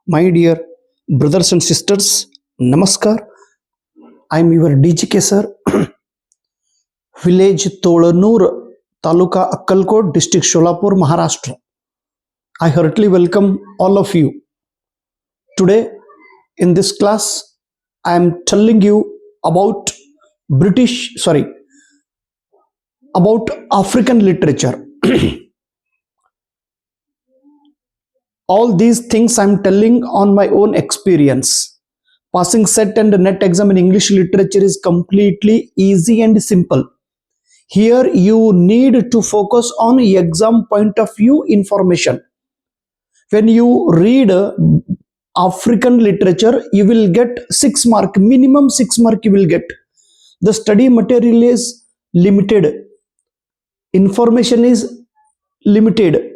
My dear brothers and sisters, Namaskar. I am your DGK sir, village Tolanur, Taluka Akkalkot, district Sholapur, Maharashtra. I heartily welcome all of you. Today, in this class, I am telling you about about African literature. All these things I'm telling on my own experience. Passing set and net exam in English literature is completely easy and simple. Here you need to focus on exam point of view information. When you read African literature, you will get 6 mark, minimum 6 mark you will get. The study material is limited. Information is limited.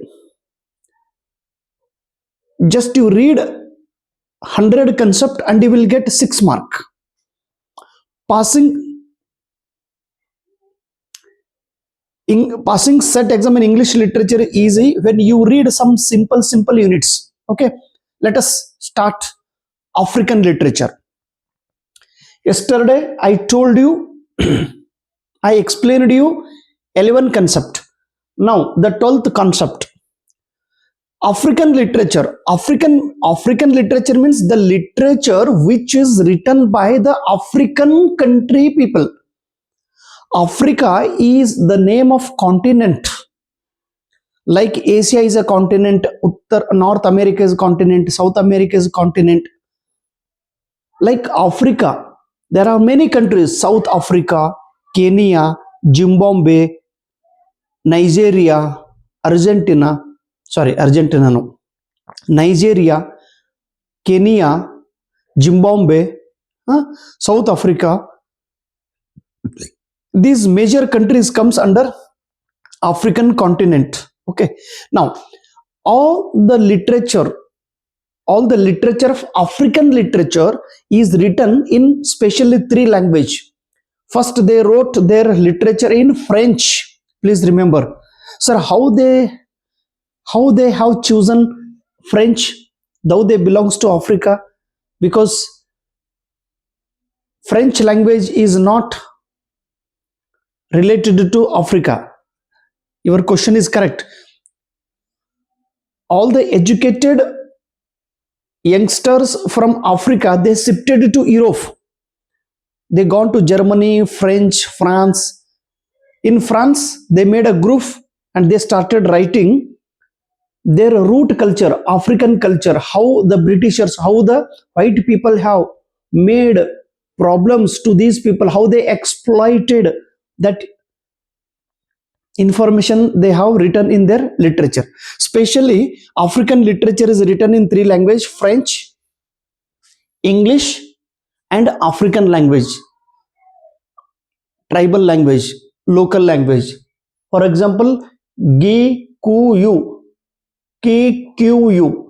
Just you read 100 concept and you will get 6 mark. Passing set exam in English literature is easy when you read some simple units. Okay, let us start African literature. Yesterday I told you I explained you 11 concept. Now the 12th concept. African literature. African literature means the literature which is written by the African country people. Africa is the name of continent. Like Asia is a continent, North America is a continent, South America is a continent. Like Africa, there are many countries: South Africa, Kenya, Zimbabwe, Nigeria, Nigeria, Kenya, Zimbabwe, South Africa. These major countries comes under African continent. Okay. Now, all the literature of African literature is written in specially 3 language. First, they wrote their literature in French. Please remember, sir, how they have chosen French, though they belongs to Africa, because French language is not related to Africa. Your question is correct. All the educated youngsters from Africa, they shifted to Europe. They gone to Germany, French, France. In France, they made a group and they started writing their root culture, African culture, how the Britishers, how the white people have made problems to these people, how they exploited that information they have written in their literature. Especially African literature is written in 3 languages: French, English and African language, tribal language, local language. For example, Gikuyu, Kikuyu.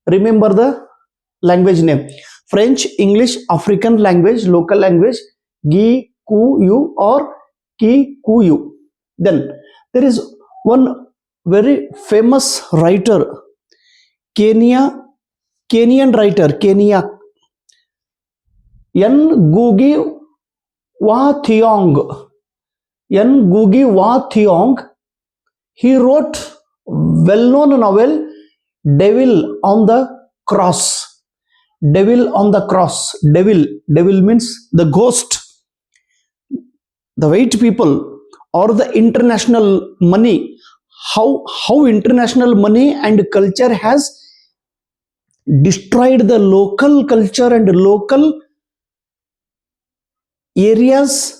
Remember the language name: French, English, African language, local language, Gikuyu or Kikuyu. Then there is one very famous writer, Kenyan writer, Kenya, Ngũgĩ wa Thiong'o. He wrote well-known novel Devil on the Cross. Devil on the Cross. Devil means the ghost. The white people or the international money, how international money and culture has destroyed the local culture and local areas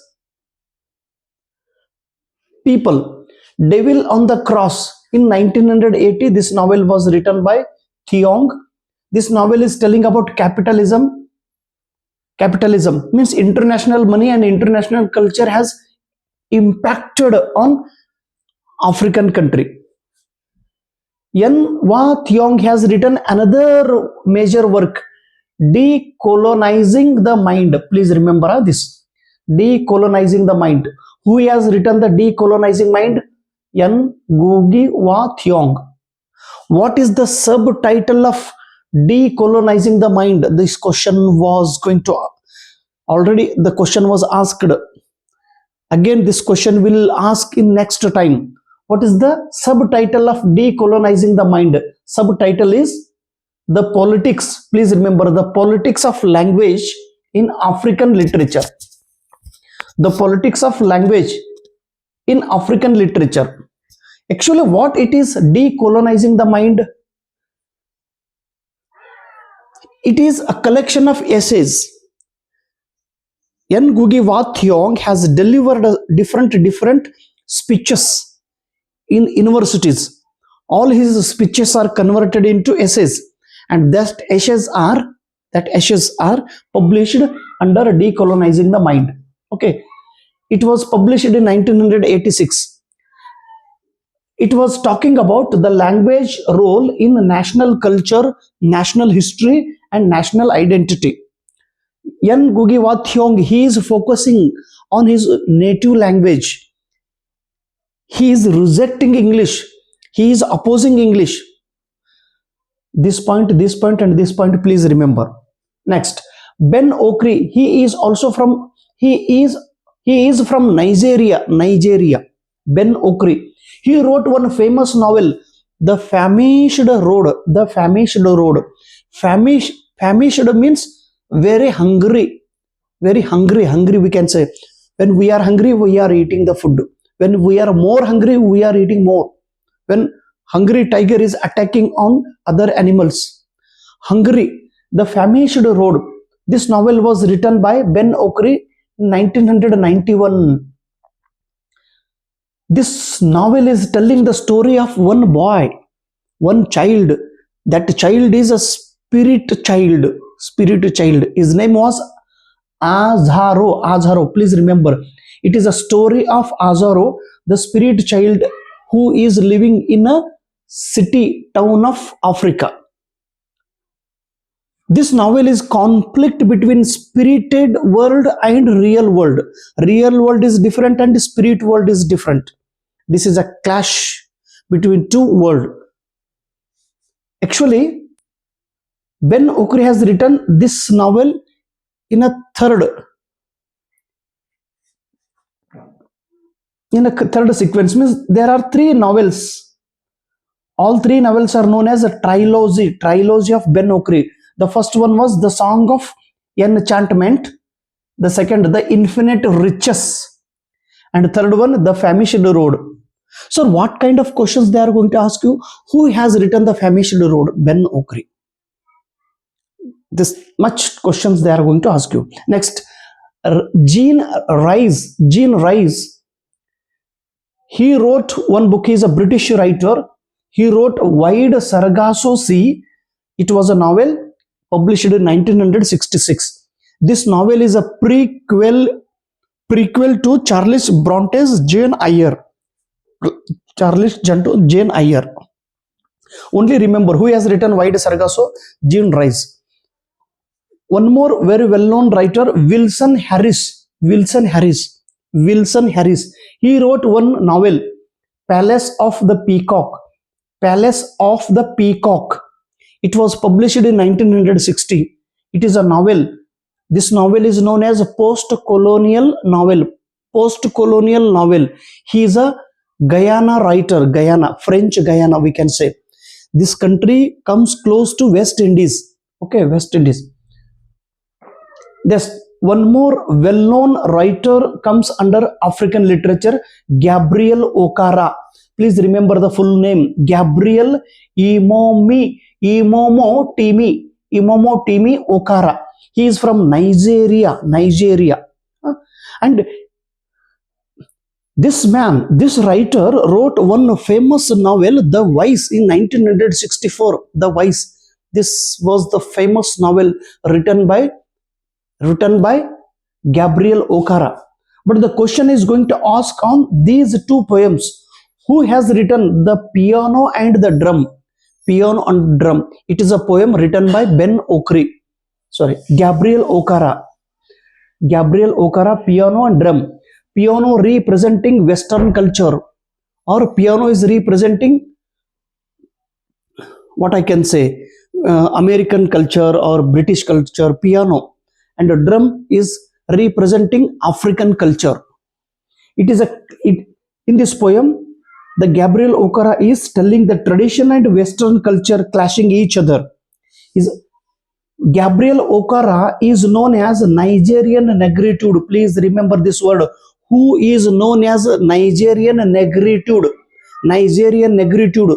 people. Devil on the Cross. In 1980, this novel was written by Thiong'o. This novel is telling about capitalism. Capitalism means international money and international culture has impacted on African country. Thiong'o has written another major work, Decolonizing the Mind. Please remember this, Decolonizing the Mind. Who has written the Decolonizing Mind? Ngũgĩ wa Thiong'o. What is the subtitle of Decolonizing the Mind? This question was going to, already the question was asked. Again, this question will ask in next time. What is the subtitle of Decolonizing the Mind? Subtitle is the politics. Please remember, the politics of language in African literature. The politics of language in African literature. Actually, what it is decolonizing the mind? It is a collection of essays. Ngũgĩ Thiong'o has delivered different speeches in universities. All his speeches are converted into essays, and that essays are published under Decolonizing the Mind. Okay, it was published in 1986. It was talking about the language role in national culture, national history, and national identity. Ngũgĩ Thiong'o, he is focusing on his native language. He is rejecting English. He is opposing English. This point, and this point, please remember. Next, Ben Okri, he is from Nigeria. Ben Okri. He wrote one famous novel, The Famished Road. The Famished Road. Famished means very hungry. Very hungry, we can say. When we are hungry, we are eating the food. When we are more hungry, we are eating more. When hungry tiger is attacking on other animals. Hungry. The Famished Road. This novel was written by Ben Okri in 1991. This novel is telling the story of one boy, one child. That child is a spirit child. His name was Azaro. Please remember, it is a story of Azaro, the spirit child who is living in a city town of Africa. This novel is conflict between spirited world and real world. Real world is different and spirit world is different. This is a clash between two worlds. Actually, Ben Okri has written this novel in a third sequence. Means there are three novels. All three novels are known as a trilogy of Ben Okri. The first one was The Song of Enchantment. The second, The Infinite Riches. And third one, The Famished Road. So what kind of questions they are going to ask you? Who has written The Famished Road? Ben Okri. This much questions they are going to ask you. Next, Jean Rhys. He wrote one book. He is a British writer. He wrote Wide Sargasso Sea. It was a novel published in 1966. This novel is a prequel to Charles Bronte's Jane Eyre. Only remember who has written Wide Sargasso? Jean Rhys. One more very well-known writer, Wilson Harris. He wrote one novel, Palace of the Peacock. It was published in 1960. It is a novel. This novel is known as a post-colonial novel. He is a Guyana writer, French Guyana, we can say. This country comes close to West Indies. Okay, West Indies. There's one more well-known writer comes under African literature, Gabriel Okara. Please remember the full name, Gabriel Imomo Timi Okara. He is from Nigeria. And this writer wrote one famous novel, The Vice, in 1964. The Vice. This was the famous novel written by Gabriel Okara. But the question is going to ask on these two poems. Who has written The Piano and the Drum? It is a poem written by Gabriel Okara, Piano and Drum. Piano representing Western culture, or piano is representing what I can say, American culture or British culture, piano, and a drum is representing African culture. It is in this poem, the Gabriel Okara is telling the tradition and Western culture clashing each other. Is Gabriel Okara is known as Nigerian negritude. Please remember this word. Who is known as Nigerian negritude? Nigerian negritude.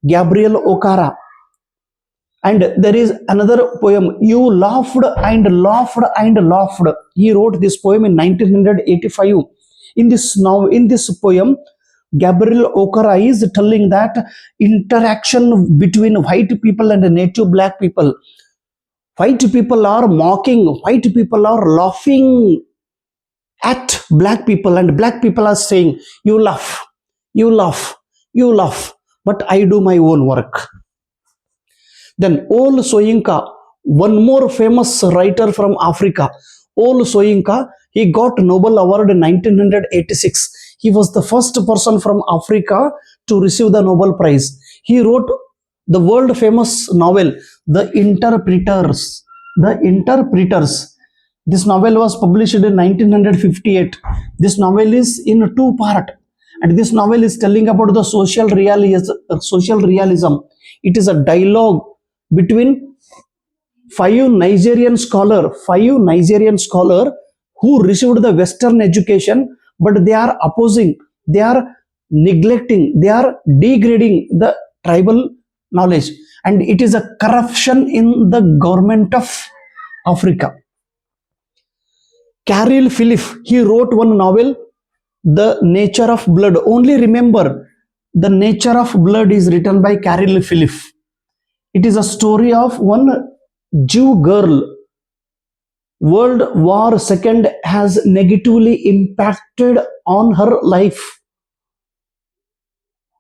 Gabriel Okara. And there is another poem, You Laughed and Laughed and Laughed. He wrote this poem in 1985. In this poem, Gabriel Okara is telling that interaction between white people and native black people. White people are mocking, white people are laughing at black people, and black people are saying, you laugh, you laugh, you laugh, but I do my own work. Then Wole Soyinka, one more famous writer from Africa, Wole Soyinka, he got Nobel Award in 1986. He was the first person from Africa to receive the Nobel Prize. He wrote the world famous novel, The Interpreters. The Interpreters. This novel was published in 1958. This novel is in two parts, and this novel is telling about the social realism. It is a dialogue between five Nigerian scholar who received the Western education, but they are opposing, they are neglecting, they are degrading the tribal knowledge, and it is a corruption in the government of Africa. Caril Philip, he wrote one novel, The Nature of Blood. Only remember, The Nature of Blood is written by Caril Philip. It is a story of one Jew girl. World War II has negatively impacted on her life.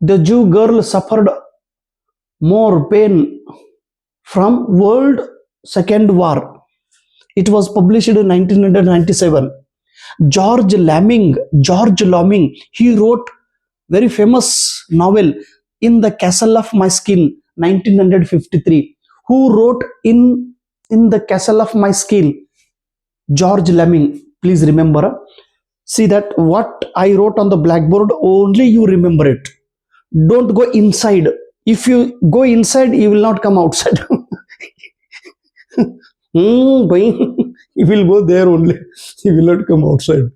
The Jew girl suffered more pain from World II War. It was published in 1997. George Lemming, he wrote very famous novel, In the Castle of My Skin, 1953. Who wrote in the Castle of My Skin? George Lemming. Please remember. See that what I wrote on the blackboard, only you remember it. Don't go inside. If you go inside, you will not come outside. He will go there only. He will not come outside.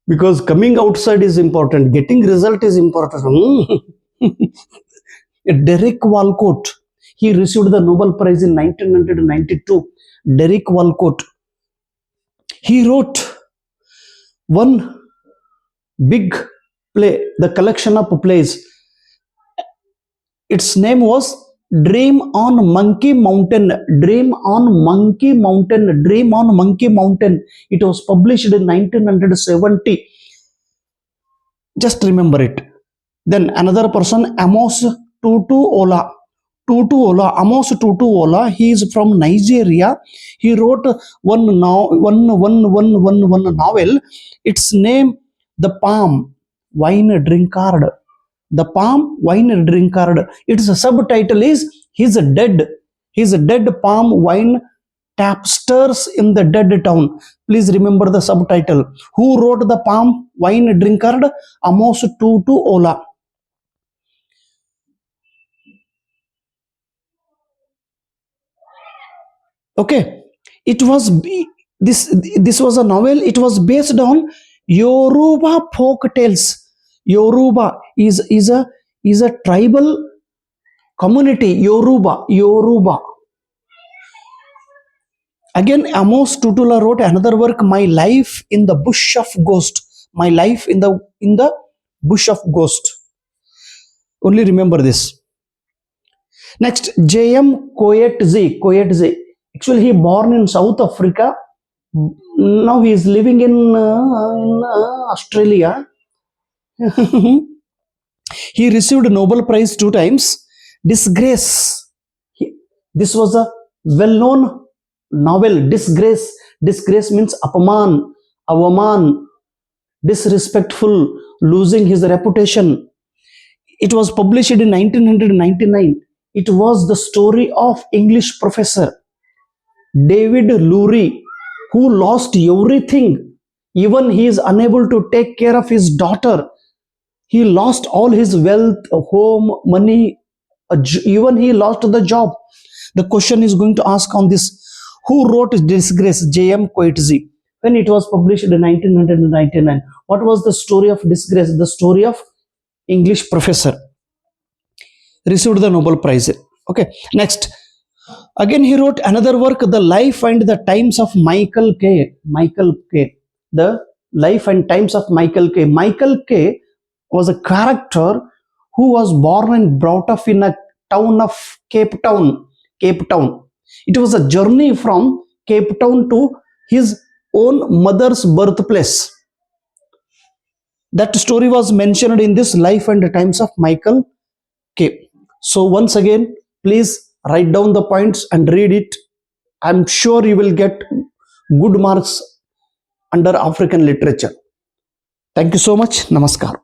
Because coming outside is important. Getting result is important. Derek Walcott, he received the Nobel Prize in 1992. Derek Walcott, he wrote one big play, the collection of plays. Its name was Dream on Monkey Mountain. Dream on Monkey Mountain. Dream on Monkey Mountain. It was published in 1970. Just remember it. Then another person, Amos Tutuola. Amos Tutuola, he is from Nigeria. He wrote one novel. Its name, The Palm Wine Drinkard. The Palm Wine Drinkard. Its subtitle is His dead palm wine tapsters in the dead town. Please remember the subtitle. Who wrote The Palm Wine Drinkard? Amos Tutuola. Okay, it was this was a novel. It was based on Yoruba folk tales. Yoruba is a tribal community. Yoruba. Again, Amos Tutuola wrote another work, My Life in the Bush of Ghost. My Life in the Bush of Ghost. Only remember this. Next, J.M. Coetzee. Actually, he born in South Africa. Now he is living in Australia. He received Nobel Prize 2 times. Disgrace. This was a well-known novel. Disgrace. Disgrace means apaman, avaman, disrespectful, losing his reputation. It was published in 1999. It was the story of English professor David Lurie, who lost everything. Even he is unable to take care of his daughter. He lost all his wealth, home, money, even he lost the job. The question is going to ask on this: who wrote Disgrace? J.M. Coetzee. When it was published in 1999, what was the story of Disgrace? The story of English professor received the Nobel Prize. Okay, next. Again, he wrote another work, The Life and the Times of Michael K. Michael K. The Life and Times of Michael K. Michael K. was a character who was born and brought up in a town of Cape Town. Cape Town. It was a journey from Cape Town to his own mother's birthplace. That story was mentioned in this Life and the Times of Michael K. So once again, please write down the points and read it. I'm sure you will get good marks under African literature. Thank you so much. Namaskar.